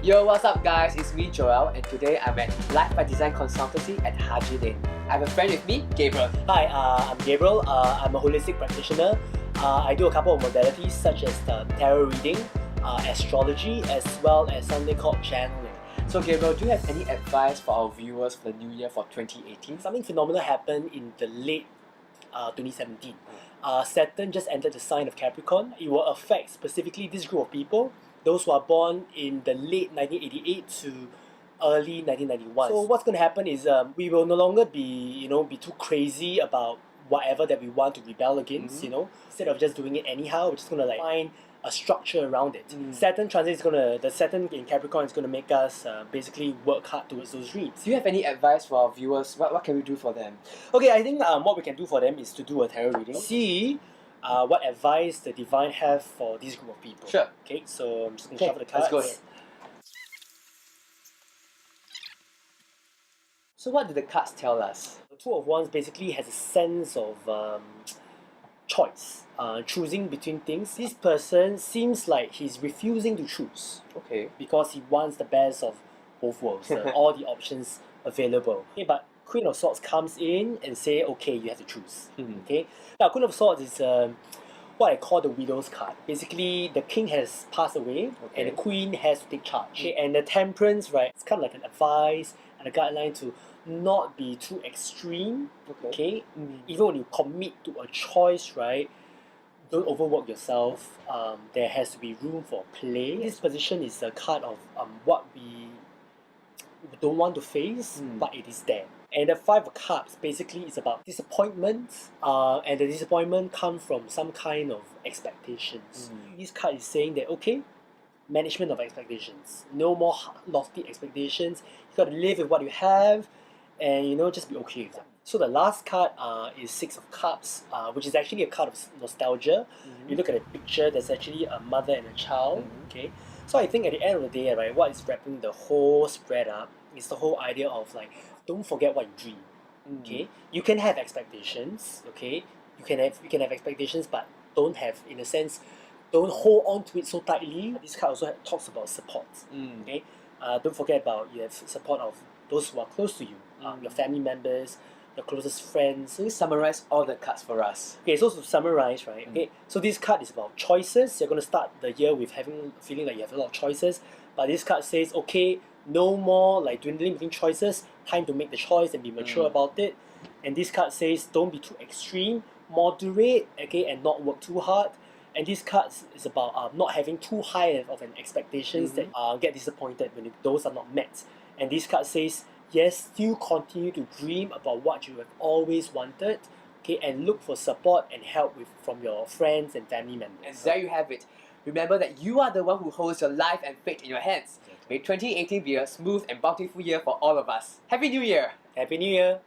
Yo, what's up guys? It's me Joel and today I'm at Live by Design Consultancy at Haji Lane. I have a friend with me, Gabriel. Hi, I'm Gabriel. I'm a holistic practitioner. I do a couple of modalities such as tarot reading, astrology, as well as something called channeling. So Gabriel, do you have any advice for our viewers for the new year for 2018? Something phenomenal happened in the late 2017. Saturn just entered the sign of Capricorn. It will affect specifically this group of people, those who are born in the late 1988 to early 1991. So what's going to happen is we will no longer be too crazy about whatever that we want to rebel against. Instead of just doing it anyhow, we're just going to find a structure around it. Saturn transit is the Saturn in Capricorn is going to make us basically work hard towards those dreams. Do you have any advice for our viewers? What can we do for them? Okay, I think what we can do for them is to do a tarot reading. See what advice the divine have for this group of people. Sure. Okay, so I'm just going to shuffle the cards. Let's go ahead. So what do the cards tell us? The Two of Wands basically has a sense of choice, choosing between things. This person seems like he's refusing to choose. Okay. Because he wants the best of both worlds, all the options available. Okay, but Queen of Swords comes in and say, okay, you have to choose. Okay. Now, Queen of Swords is what I call the widow's card. Basically, the king has passed away, and the queen has to take charge. Okay, and the Temperance, right? It's kind of like an advice and a guideline to not be too extreme. Okay. Even when you commit to a choice, right? Don't overwork yourself. There has to be room for play. This position is a card of what we don't want to face, but it is there. And the Five of Cups basically is about disappointment, and the disappointment comes from some kind of expectations. This card is saying that, okay, management of expectations. No more lofty expectations. You got to live with what you have, and just be okay with them. So the last card is Six of Cups, which is actually a card of nostalgia. You look at the picture, there's actually a mother and a child. Okay, so I think at the end of the day, right, what is wrapping the whole spread up is the whole idea of don't forget what you dream. Okay, you can have expectations. Okay, you can have expectations, but don't have, in a sense, don't hold on to it so tightly. This card also talks about support. Okay, don't forget about you have support of those who are close to you, your family members, your closest friends. So you summarize all the cards for us. Okay, so to summarize, right? Okay, so this card is about choices. You're going to start the year with feeling like you have a lot of choices, but this card says, okay, no more dwindling between choices. Time to make the choice and be mature about it. And this card says, don't be too extreme, moderate, okay, and not work too hard. And this card is about not having too high of an expectations that get disappointed when those are not met. And this card says, yes, still continue to dream about what you have always wanted, okay, and look for support and help from your friends and family members. And there you have it. Remember that you are the one who holds your life and fate in your hands. May 2018 be a smooth and bountiful year for all of us. Happy New Year! Happy New Year!